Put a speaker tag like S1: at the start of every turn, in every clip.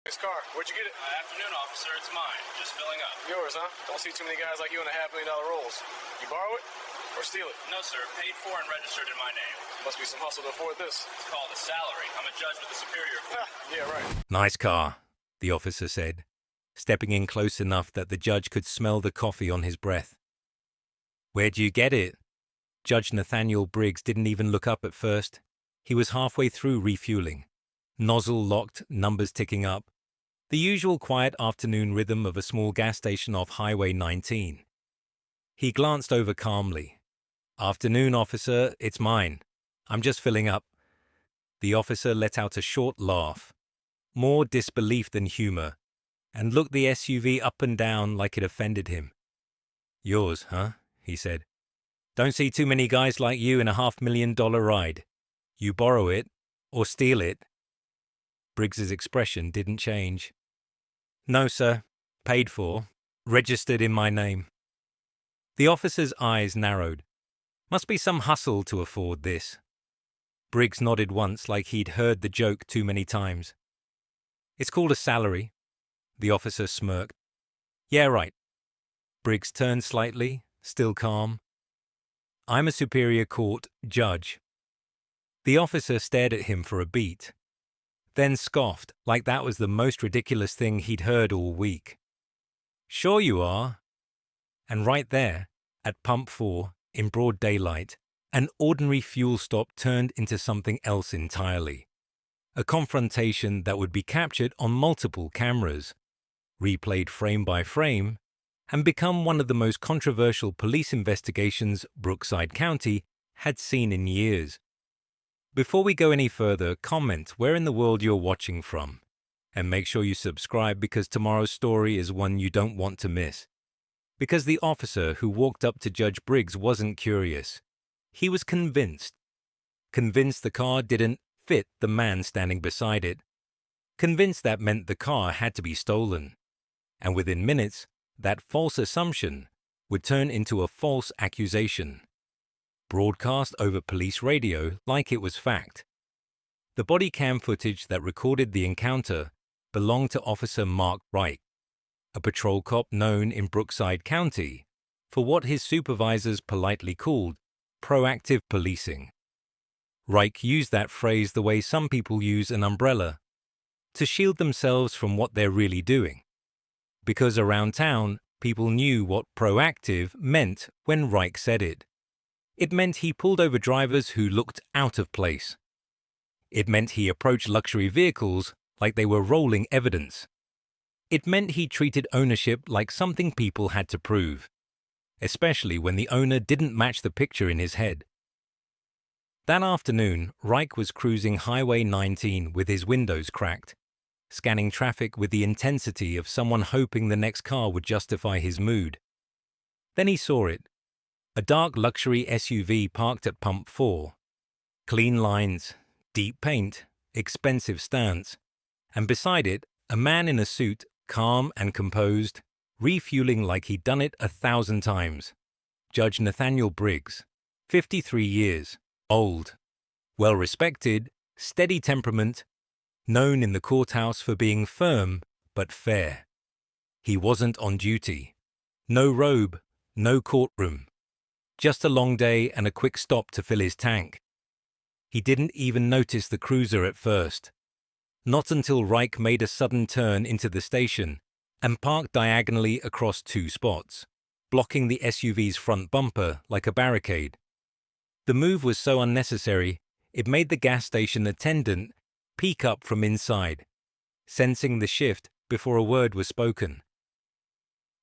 S1: This car, where'd you get it?
S2: Afternoon, officer. It's mine. Just filling up.
S1: Yours, huh? Don't see too many guys like you in a $500,000 rolls. You borrow it or steal it?
S2: No, sir. Paid for and registered in my name.
S1: Must be some hustle to afford this.
S2: It's called a salary. I'm a judge with a superior court.
S1: Yeah, right.
S3: Nice car, the officer said, stepping in close enough that the judge could smell the coffee on his breath. Where'd you get it? Judge Nathaniel Briggs didn't even look up at first. He was halfway through refueling. Nozzle locked, numbers ticking up. The usual quiet afternoon rhythm of a small gas station off Highway 19. He glanced over calmly. Afternoon, officer, it's mine. I'm just filling up. The officer let out a short laugh, more disbelief than humor, and looked the SUV up and down like it offended him. Yours, huh? He said. Don't see too many guys like you in a $500,000 ride. You borrow it or steal it. Briggs's expression didn't change. No, sir. Paid for. Registered in my name. The officer's eyes narrowed. Must be some hustle to afford this. Briggs nodded once like he'd heard the joke too many times. It's called a salary. The officer smirked. Yeah, right. Briggs turned slightly, still calm. I'm a superior court judge. The officer stared at him for a beat, then scoffed like that was the most ridiculous thing he'd heard all week. Sure you are. And right there, at Pump 4, in broad daylight, an ordinary fuel stop turned into something else entirely. A confrontation that would be captured on multiple cameras, replayed frame by frame, and become one of the most controversial police investigations Brookside County had seen in years. Before we go any further, comment where in the world you're watching from. And make sure you subscribe because tomorrow's story is one you don't want to miss. Because the officer who walked up to Judge Briggs wasn't curious. He was convinced. Convinced the car didn't fit the man standing beside it. Convinced that meant the car had to be stolen. And within minutes, that false assumption would turn into a false accusation. Broadcast over police radio like it was fact. The body cam footage that recorded the encounter belonged to Officer Mark Reich, a patrol cop known in Brookside County for what his supervisors politely called proactive policing. Reich used that phrase the way some people use an umbrella, to shield themselves from what they're really doing. Because around town, people knew what proactive meant when Reich said it. It meant he pulled over drivers who looked out of place. It meant he approached luxury vehicles like they were rolling evidence. It meant he treated ownership like something people had to prove, especially when the owner didn't match the picture in his head. That afternoon, Reich was cruising Highway 19 with his windows cracked, scanning traffic with the intensity of someone hoping the next car would justify his mood. Then he saw it. A dark luxury SUV parked at Pump 4. Clean lines, deep paint, expensive stance, and beside it, a man in a suit, calm and composed, refueling like he'd done it 1,000 times. Judge Nathaniel Briggs, 53 years, old, well-respected, steady temperament, known in the courthouse for being firm but fair. He wasn't on duty. No robe, no courtroom. Just a long day and a quick stop to fill his tank. He didn't even notice the cruiser at first. Not until Reich made a sudden turn into the station and parked diagonally across two spots, blocking the SUV's front bumper like a barricade. The move was so unnecessary, it made the gas station attendant peek up from inside, sensing the shift before a word was spoken.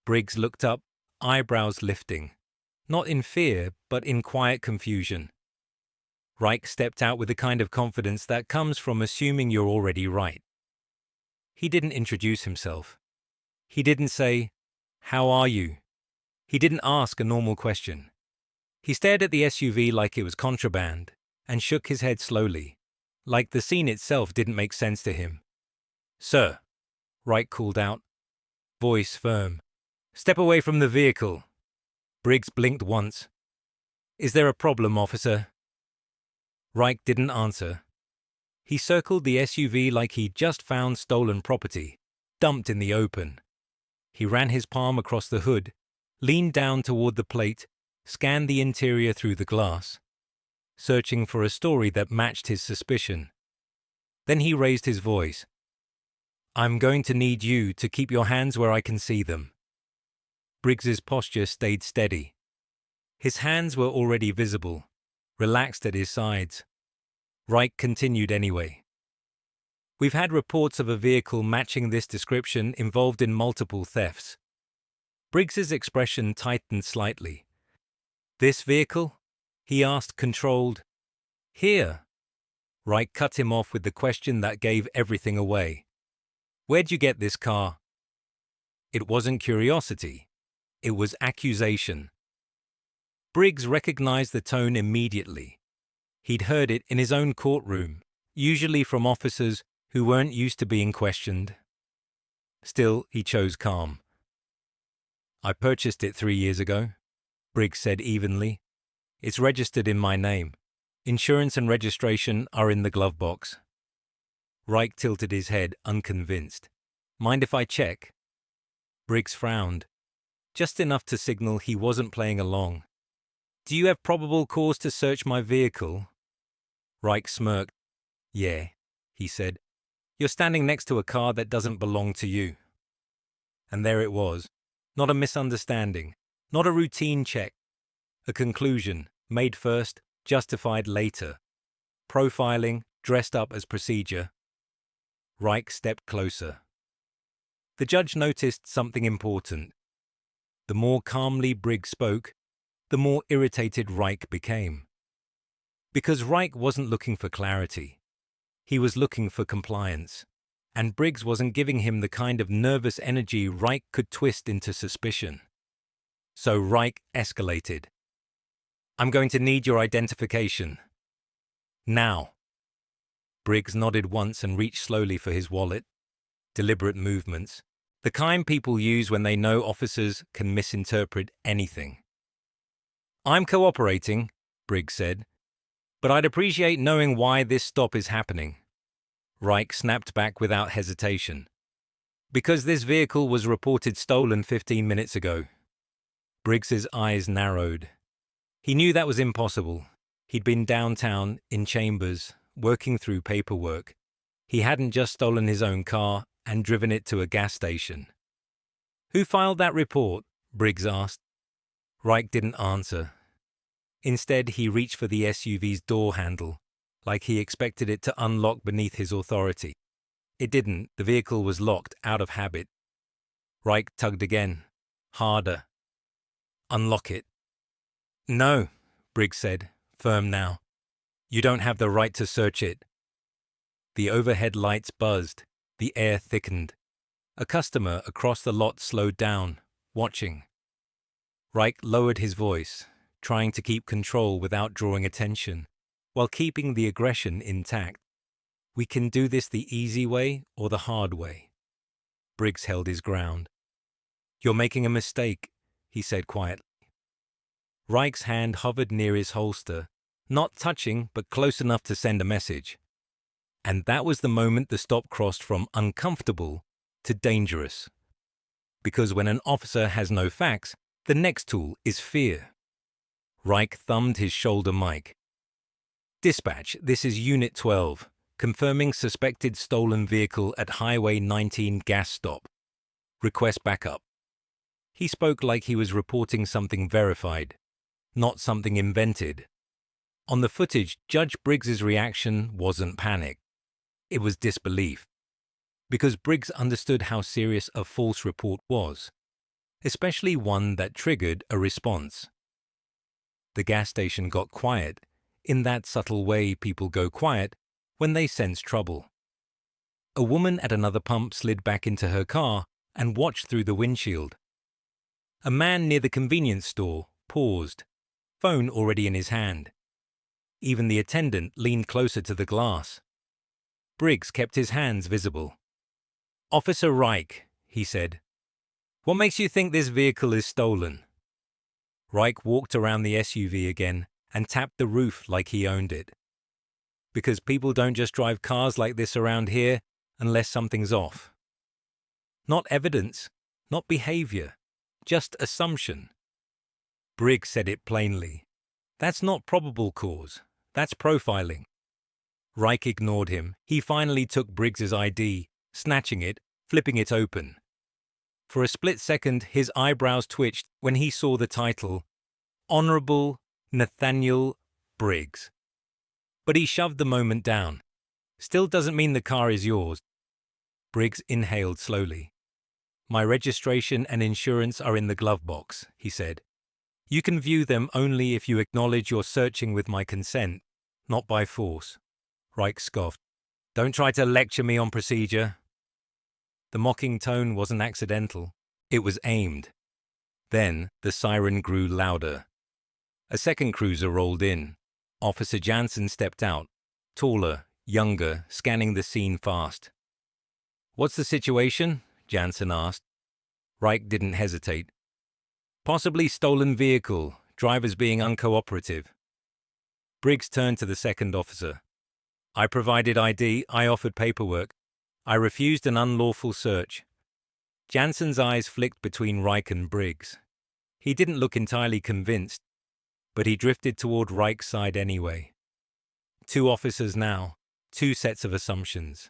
S3: Briggs looked up, eyebrows lifting. Not in fear, but in quiet confusion. Reich stepped out with the kind of confidence that comes from assuming you're already right. He didn't introduce himself. He didn't say, "How are you?" He didn't ask a normal question. He stared at the SUV like it was contraband and shook his head slowly, like the scene itself didn't make sense to him. "Sir," Reich called out, voice firm, "step away from the vehicle." Briggs blinked once. "Is there a problem, officer?" Reich didn't answer. He circled the SUV like he'd just found stolen property, dumped in the open. He ran his palm across the hood, leaned down toward the plate, scanned the interior through the glass, searching for a story that matched his suspicion. Then he raised his voice. "I'm going to need you to keep your hands where I can see them." Briggs's posture stayed steady. His hands were already visible, relaxed at his sides. Reich continued anyway. "We've had reports of a vehicle matching this description involved in multiple thefts." Briggs's expression tightened slightly. "This vehicle?" he asked, controlled. "Here." Reich cut him off with the question that gave everything away. "Where'd you get this car?" It wasn't curiosity. It was accusation. Briggs recognized the tone immediately. He'd heard it in his own courtroom, usually from officers who weren't used to being questioned. Still, he chose calm. "I purchased it 3 years ago," Briggs said evenly. "It's registered in my name. Insurance and registration are in the glove box." Reich tilted his head, unconvinced. "Mind if I check?" Briggs frowned, just enough to signal he wasn't playing along. "Do you have probable cause to search my vehicle?" Reich smirked. "Yeah," he said. "You're standing next to a car that doesn't belong to you." And there it was. Not a misunderstanding, not a routine check. A conclusion, made first, justified later. Profiling, dressed up as procedure. Reich stepped closer. The judge noticed something important. The more calmly Briggs spoke, the more irritated Reich became. Because Reich wasn't looking for clarity. He was looking for compliance. And Briggs wasn't giving him the kind of nervous energy Reich could twist into suspicion. So Reich escalated. "I'm going to need your identification. Now." Briggs nodded once and reached slowly for his wallet. Deliberate movements. The kind people use when they know officers can misinterpret anything. "I'm cooperating," Briggs said, "but I'd appreciate knowing why this stop is happening." Reich snapped back without hesitation. "Because this vehicle was reported stolen 15 minutes ago." Briggs's eyes narrowed. He knew that was impossible. He'd been downtown, in chambers, working through paperwork. He hadn't just stolen his own car and driven it to a gas station. "Who filed that report?" Briggs asked. Reich didn't answer. Instead, he reached for the SUV's door handle, like he expected it to unlock beneath his authority. It didn't. The vehicle was locked out of habit. Reich tugged again, harder. "Unlock it." "No," Briggs said, firm now. "You don't have the right to search it." The overhead lights buzzed. The air thickened. A customer across the lot slowed down, watching. Reich lowered his voice, trying to keep control without drawing attention, while keeping the aggression intact. "We can do this the easy way or the hard way." Briggs held his ground. "You're making a mistake," he said quietly. Reich's hand hovered near his holster, not touching but close enough to send a message. And that was the moment the stop crossed from uncomfortable to dangerous. Because when an officer has no facts, the next tool is fear. Reich thumbed his shoulder mic. "Dispatch, this is Unit 12, confirming suspected stolen vehicle at Highway 19 gas stop. Request backup." He spoke like he was reporting something verified, not something invented. On the footage, Judge Briggs's reaction wasn't panic. It was disbelief. Because Briggs understood how serious a false report was, especially one that triggered a response. The gas station got quiet, in that subtle way people go quiet when they sense trouble. A woman at another pump slid back into her car and watched through the windshield. A man near the convenience store paused, phone already in his hand. Even the attendant leaned closer to the glass. Briggs kept his hands visible. "Officer Reich," he said, "what makes you think this vehicle is stolen?" Reich walked around the SUV again and tapped the roof like he owned it. because people don't just drive cars like this around here unless something's off. Not evidence, not behavior, just assumption. Briggs said it plainly. That's not probable cause. That's profiling. Reich ignored him. He finally took Briggs's ID, snatching it, flipping it open. For a split second, his eyebrows twitched when he saw the title, Honorable Nathaniel Briggs. But he shoved the moment down. Still doesn't mean the car is yours. Briggs inhaled slowly. My registration and insurance are in the glove box, he said. You can view them only if you acknowledge you're searching with my consent, not by force. Reich scoffed. Don't try to lecture me on procedure. The mocking tone wasn't accidental. It was aimed. Then the siren grew louder. A second cruiser rolled in. Officer Jansen stepped out, taller, younger, scanning the scene fast. What's the situation? Jansen asked. Reich didn't hesitate. Possibly stolen vehicle, drivers being uncooperative. Briggs turned to the second officer. I provided ID, I offered paperwork. I refused an unlawful search. Jansen's eyes flicked between Reich and Briggs. He didn't look entirely convinced, but he drifted toward Reich's side anyway. Two officers now, two sets of assumptions.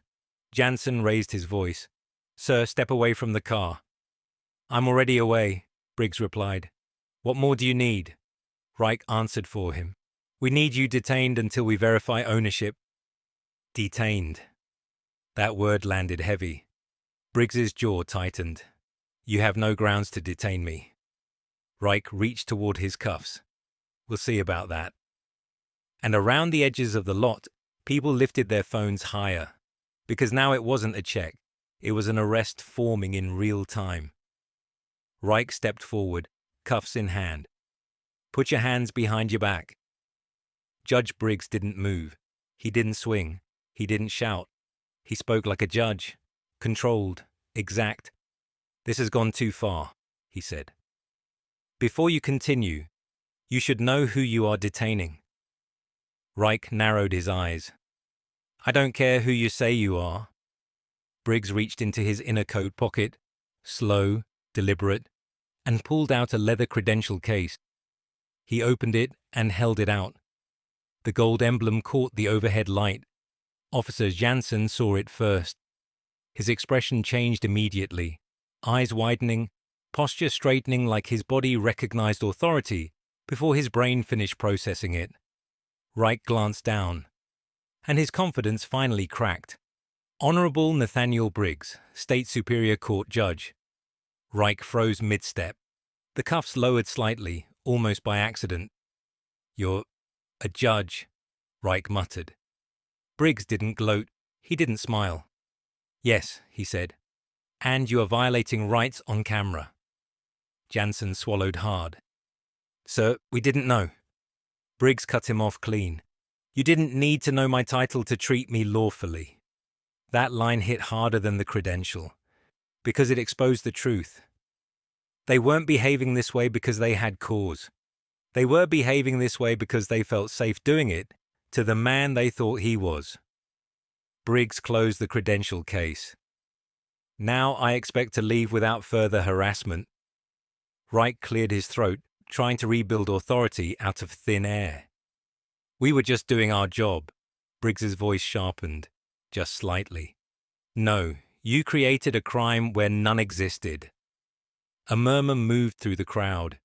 S3: Jansen raised his voice. Sir, step away from the car. I'm already away, Briggs replied. What more do you need? Reich answered for him. We need you detained until we verify ownership. Detained. That word landed heavy. Briggs's jaw tightened. You have no grounds to detain me. Reich reached toward his cuffs. We'll see about that. And around the edges of the lot, people lifted their phones higher. Because now it wasn't a check. It was an arrest forming in real time. Reich stepped forward, cuffs in hand. Put your hands behind your back. Judge Briggs didn't move. He didn't swing. He didn't shout. He spoke like a judge. Controlled. Exact. This has gone too far, he said. Before you continue, you should know who you are detaining. Reich narrowed his eyes. I don't care who you say you are. Briggs reached into his inner coat pocket, slow, deliberate, and pulled out a leather credential case. He opened it and held it out. The gold emblem caught the overhead light. Officer Jansen saw it first. His expression changed immediately, eyes widening, posture straightening like his body recognized authority before his brain finished processing it. Reich glanced down, and his confidence finally cracked. Honorable Nathaniel Briggs, State Superior Court Judge. Reich froze mid-step. The cuffs lowered slightly, almost by accident. You're a judge, Reich muttered. Briggs didn't gloat. He didn't smile. Yes, he said. And you are violating rights on camera. Jansen swallowed hard. Sir, we didn't know. Briggs cut him off clean. You didn't need to know my title to treat me lawfully. That line hit harder than the credential, because it exposed the truth. They weren't behaving this way because they had cause. They were behaving this way because they felt safe doing it to the man they thought he was. Briggs closed the credential case. Now I expect to leave without further harassment. Reich cleared his throat, trying to rebuild authority out of thin air. We were just doing our job. Briggs's voice sharpened, just slightly. No, you created a crime where none existed. A murmur moved through the crowd.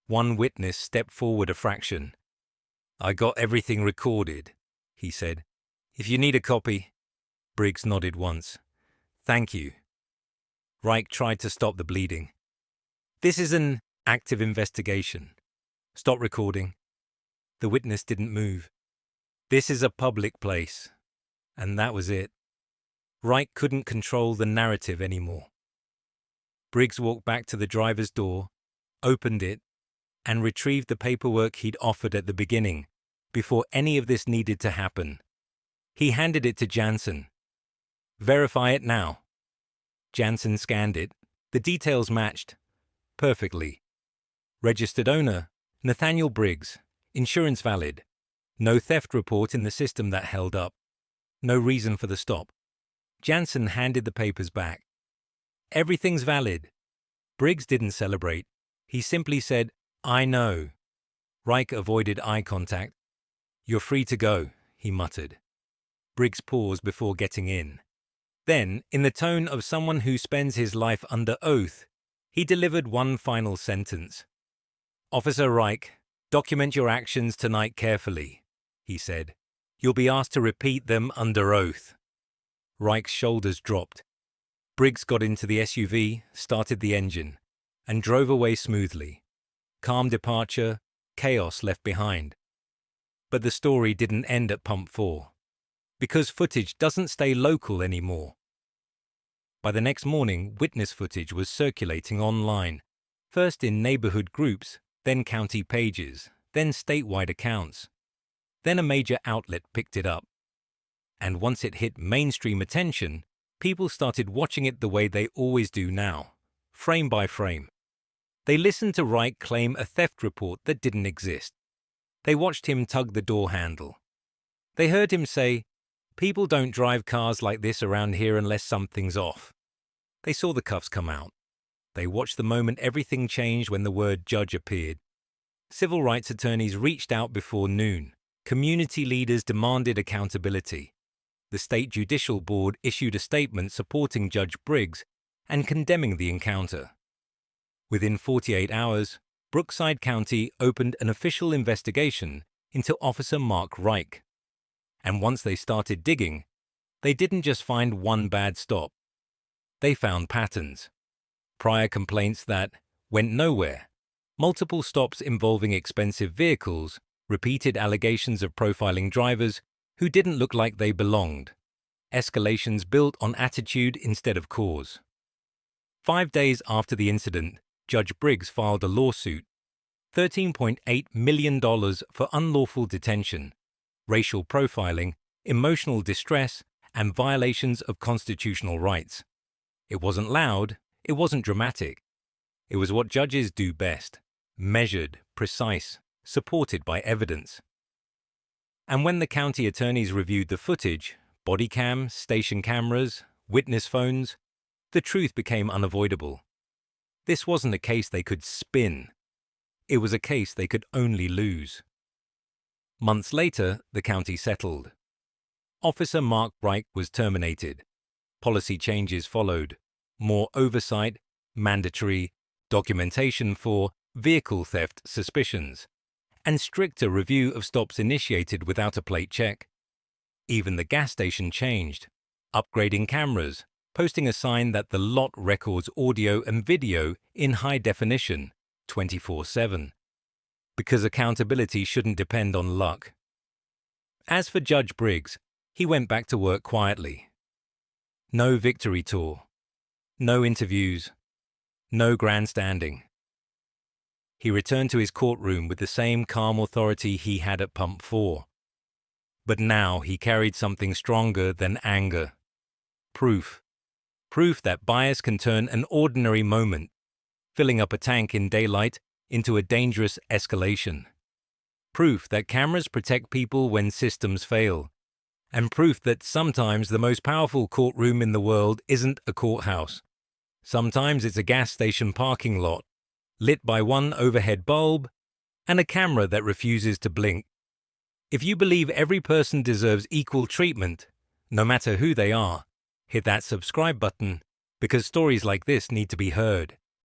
S3: One witness stepped forward a fraction. I got everything recorded, he said. If you need a copy. Briggs nodded once. Thank you. Reich tried to stop the bleeding. This is an active investigation. Stop recording. The witness didn't move. This is a public place. And that was it. Reich couldn't control the narrative anymore. Briggs walked back to the driver's door, opened it, and retrieved the paperwork he'd offered at the beginning, before any of this needed to happen. He handed it to Jansen. Verify it now. Jansen scanned it. The details matched. Perfectly. Registered owner, Nathaniel Briggs. Insurance valid. No theft report in the system that held up. No reason for the stop. Jansen handed the papers back. Everything's valid. Briggs didn't celebrate. He simply said, "I know." Reich avoided eye contact. "You're free to go," he muttered. Briggs paused before getting in. Then, in the tone of someone who spends his life under oath, he delivered one final sentence. "Officer Reich, document your actions tonight carefully," he said. "You'll be asked to repeat them under oath." Reich's shoulders dropped. Briggs got into the SUV, started the engine, and drove away smoothly. Calm departure, chaos left behind. But the story didn't end at Pump 4, because footage doesn't stay local anymore. By the next morning, witness footage was circulating online, first in neighborhood groups, then county pages, then statewide accounts. Then a major outlet picked it up. And once it hit mainstream attention, people started watching it the way they always do now, frame by frame. They listened to Reich claim a theft report that didn't exist. They watched him tug the door handle. They heard him say, "People don't drive cars like this around here unless something's off." They saw the cuffs come out. They watched the moment everything changed when the word judge appeared. Civil rights attorneys reached out before noon. Community leaders demanded accountability. The State Judicial Board issued a statement supporting Judge Briggs and condemning the encounter. Within 48 hours, Brookside County opened an official investigation into Officer Mark Reich. And once they started digging, they didn't just find one bad stop. They found patterns. Prior complaints that went nowhere, multiple stops involving expensive vehicles, repeated allegations of profiling drivers who didn't look like they belonged, escalations built on attitude instead of cause. 5 days after the incident, Judge Briggs filed a lawsuit, $13.8 million for unlawful detention, racial profiling, emotional distress, and violations of constitutional rights. It wasn't loud, it wasn't dramatic. It was what judges do best, measured, precise, supported by evidence. And when the county attorneys reviewed the footage, body cam, station cameras, witness phones, the truth became unavoidable. This wasn't a case they could spin. It was a case they could only lose. Months later, the county settled. Officer Mark Reich was terminated. Policy changes followed. More oversight, mandatory documentation for vehicle theft suspicions, and stricter review of stops initiated without a plate check. Even the gas station changed, upgrading cameras, posting a sign that the lot records audio and video in high definition, 24/7. Because accountability shouldn't depend on luck. As for Judge Briggs, he went back to work quietly. No victory tour. No interviews. No grandstanding. He returned to his courtroom with the same calm authority he had at Pump 4. But now he carried something stronger than anger. Proof. Proof that bias can turn an ordinary moment, filling up a tank in daylight, into a dangerous escalation. Proof that cameras protect people when systems fail. And proof that sometimes the most powerful courtroom in the world isn't a courthouse. Sometimes it's a gas station parking lot, lit by one overhead bulb and a camera that refuses to blink. If you believe every person deserves equal treatment, no matter who they are, hit that subscribe button, because stories like this need to be heard.